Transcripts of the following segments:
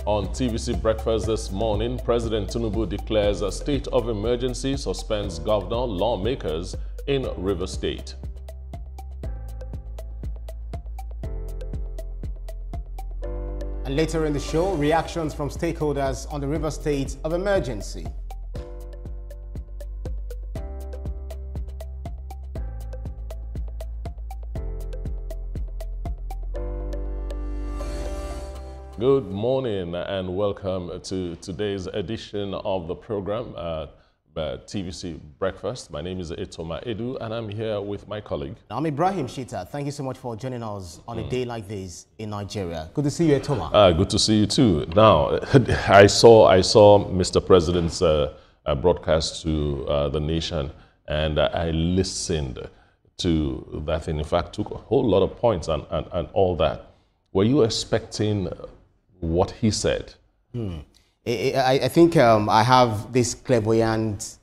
On TVC Breakfast this morning, President Tinubu declares a state of emergency, suspends governor, lawmakers in Rivers State. And later in the show, reactions from stakeholders on the Rivers State of emergency. Good morning and welcome to today's edition of the program, TVC Breakfast. My name is Etoma Edu and I'm here with my colleague. I'm Ibrahim Shita. Thank you so much for joining us on a day like this in Nigeria. Good to see you, Etoma. Good to see you too. Now, I saw Mr. President's broadcast to the nation, and I listened to that and in fact took a whole lot of points and all that. Were you expecting what he said? I think I have this clairvoyant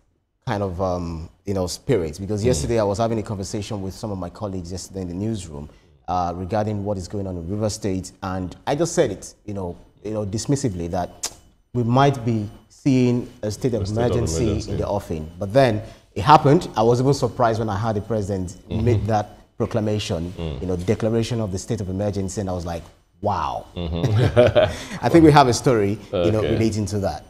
kind of spirit, because yesterday I was having a conversation with some of my colleagues yesterday in the newsroom regarding what is going on in River State, and I just said it, dismissively, that we might be seeing a state of emergency in the offing. But then it happened. I was even surprised when I heard the president make that proclamation, declaration of the state of emergency, and I was like, wow. I think we have a story, relating to that.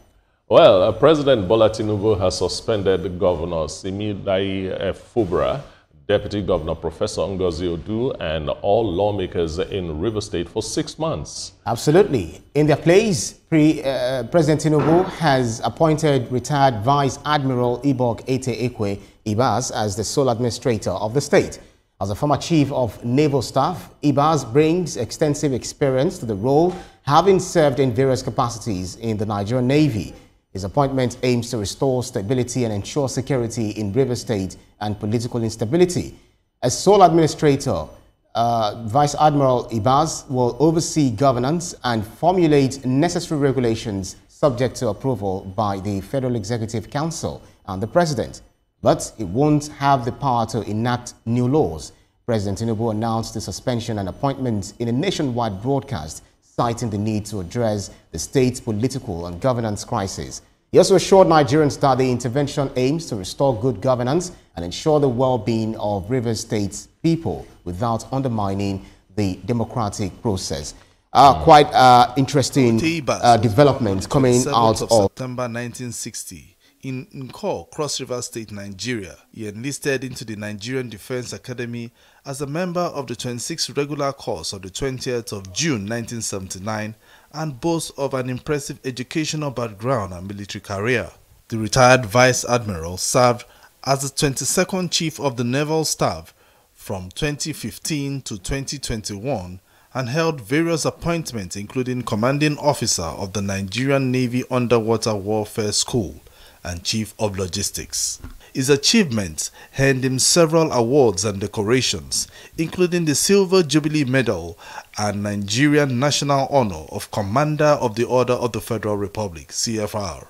Well, President Bola Tinubu has suspended Governor Simidayi Fubara, Deputy Governor Professor Ngozi Odu, and all lawmakers in River State for 6 months. Absolutely. In their place, President Tinubu has appointed retired Vice Admiral Ibok-Ete Ibas as the sole administrator of the state. As a former chief of naval staff, Ibas brings extensive experience to the role, having served in various capacities in the Nigerian Navy. His appointment aims to restore stability and ensure security in River State and political instability. As sole administrator, Vice Admiral Ibas will oversee governance and formulate necessary regulations subject to approval by the Federal Executive Council and the President. But it won't have the power to enact new laws. President Tinubu announced the suspension and appointment in a nationwide broadcast, citing the need to address the state's political and governance crisis. He also assured Nigerians that the intervention aims to restore good governance and ensure the well-being of Rivers State's people without undermining the democratic process. Quite interesting developments coming out of September 1960. In Nko, Cross River State, Nigeria. He enlisted into the Nigerian Defense Academy as a member of the 26th regular course of the 20th of June 1979 and boasts of an impressive educational background and military career. The retired Vice Admiral served as the 22nd Chief of the Naval Staff from 2015 to 2021 and held various appointments, including Commanding Officer of the Nigerian Navy Underwater Warfare School and Chief of Logistics. His achievements earned him several awards and decorations, including the Silver Jubilee Medal and Nigerian National Honor of Commander of the Order of the Federal Republic, CFR.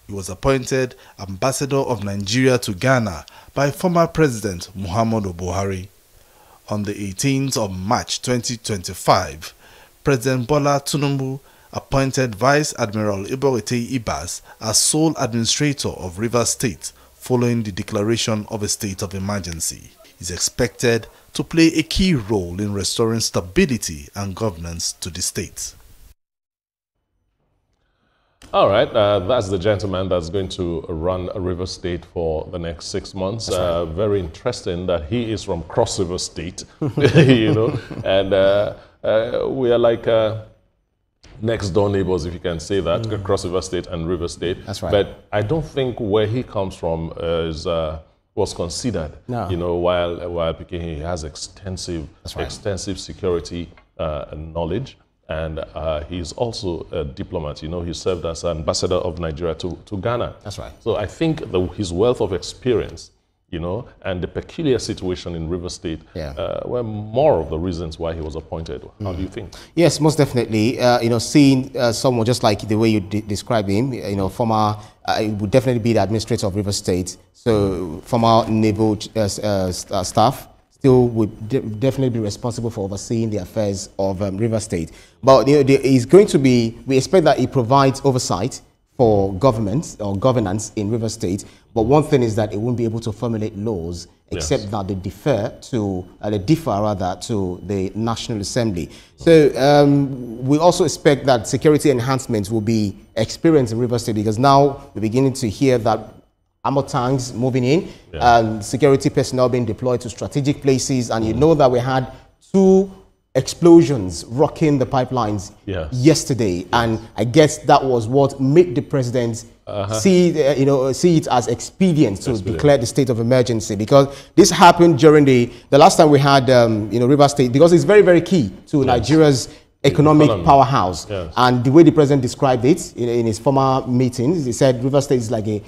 He was appointed Ambassador of Nigeria to Ghana by former President Muhammadu Buhari. On the 18th of March 2025, President Bola Tinubu appointed Vice Admiral Ibok-Ete Ibas as sole administrator of River State following the declaration of a state of emergency. He is expected to play a key role in restoring stability and governance to the state. All right, that's the gentleman that's going to run River State for the next 6 months. Right. Very interesting that he is from Cross River State, and we are like next door neighbors, if you can say that, Cross River State and River State. That's right. But I don't think where he comes from was considered. No. While he has extensive security knowledge, and he's also a diplomat. He served as ambassador of Nigeria to Ghana. That's right. So I think his wealth of experience, and the peculiar situation in River State were more of the reasons why he was appointed. How do you think? Yes, most definitely. Seeing someone just like the way you describe him, former, it would definitely be the administrator of River State. So former naval staff, still would definitely be responsible for overseeing the affairs of River State. But it's going to be, we expect that it provides oversight for government or governance in River State. But one thing is that it won't be able to formulate laws except that they differ to the National Assembly. So we also expect that security enhancements will be experienced in River State, because now we're beginning to hear that armor tanks moving in, and security personnel being deployed to strategic places. And you know that we had 2 explosions rocking the pipelines yesterday, and I guess that was what made the president see it as expedient to declare the state of emergency, because this happened during the last time we had River State, because it's very, very key to Nigeria's economic powerhouse. And the way the president described it in his former meetings, he said River State is like a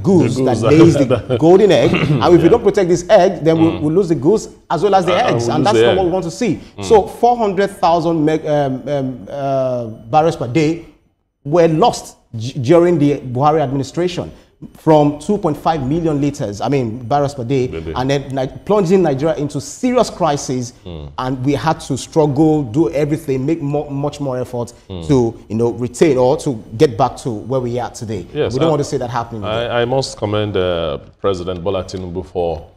goose that lays the golden egg, and if we don't protect this egg, then we'll lose the goose as well as the eggs, and that's not what we want to see. So 400,000 barrels per day were lost during the Buhari administration, from 2.5 million liters, barrels per day, and then plunging Nigeria into serious crisis, and we had to struggle, do everything, make much more effort to retain or to get back to where we are today. Yes, we don't want to see that happening. I must commend President Bola Tinubu for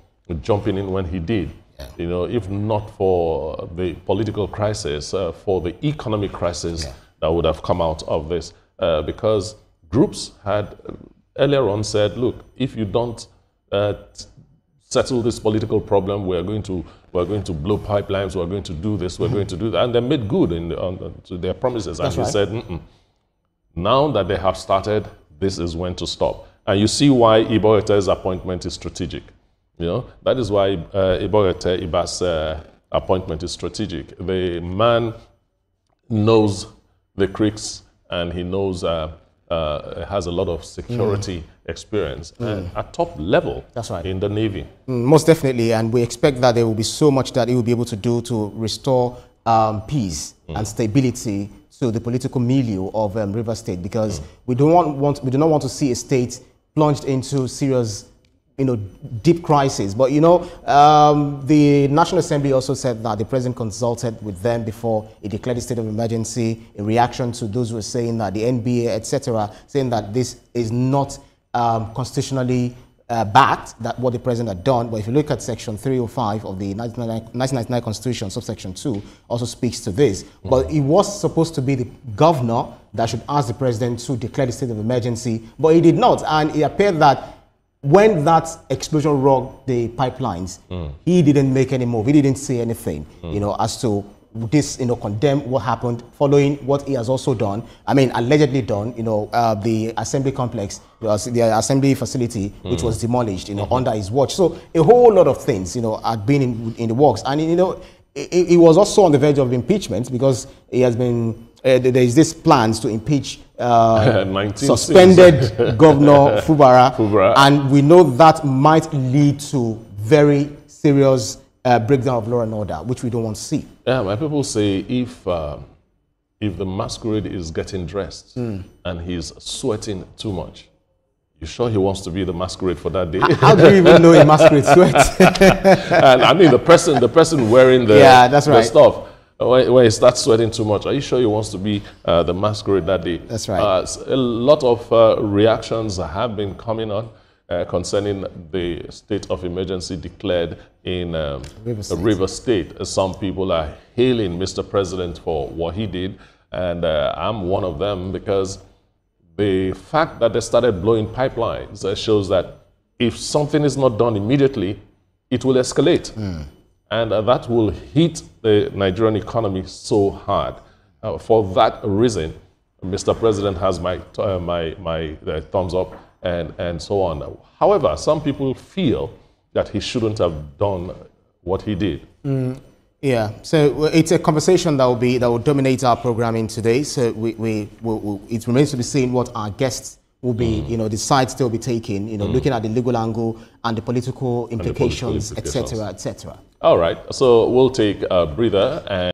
jumping in when he did. If not for the political crisis, for the economic crisis that would have come out of this, because groups had earlier on said, look, if you don't settle this political problem, we're going to blow pipelines, we're going to do this, we're going to do that. And they made good to their promises. And he said, now that they have started, this is when to stop. And you see why Ibok-Ete's appointment is strategic. That is why Ibok-Ete Ibas' appointment is strategic. The man knows the creeks, and he knows has a lot of security experience at top level in the Navy. Most definitely, and we expect that there will be so much that he will be able to do to restore peace and stability to the political milieu of River State, because we do not want to see a state plunged into serious deep crisis. But the National Assembly also said that the president consulted with them before he declared the state of emergency, in reaction to those who were saying that the NBA, etc., saying that this is not constitutionally backed, that what the president had done. But if you look at section 305 of the 1999 Constitution, subsection 2, also speaks to this. But it was supposed to be the governor that should ask the president to declare the state of emergency, but he did not. And it appeared that when that explosion rocked the pipelines, he didn't make any move. He didn't say anything, as to this, condemn what happened, following what he has also done. Allegedly done, the assembly complex, the assembly facility, which was demolished, under his watch. So a whole lot of things, had been in the works. And, it was also on the verge of impeachment, because he has been, there is this plans to impeach suspended Governor Fubara, and we know that might lead to very serious breakdown of law and order, which we don't want to see. Yeah, my people say if the masquerade is getting dressed and he's sweating too much, you sure he wants to be the masquerade for that day? How do you even know a masquerade sweats? And the person wearing the stuff. When he starts sweating too much, are you sure he wants to be the masquerade that day? That's right. A lot of reactions have been coming on concerning the state of emergency declared in River State. Some people are hailing Mr. President for what he did, and I'm one of them, because the fact that they started blowing pipelines shows that if something is not done immediately, it will escalate. And that will hit the Nigerian economy so hard. For that reason, Mr. President has my thumbs up and so on. However, some people feel that he shouldn't have done what he did. Yeah, so it's a conversation that will dominate our programming today. So it remains to be seen what our guests will be, the sides they'll be taking, looking at the legal angle and the political implications, etc., etc. All right, so we'll take a breather and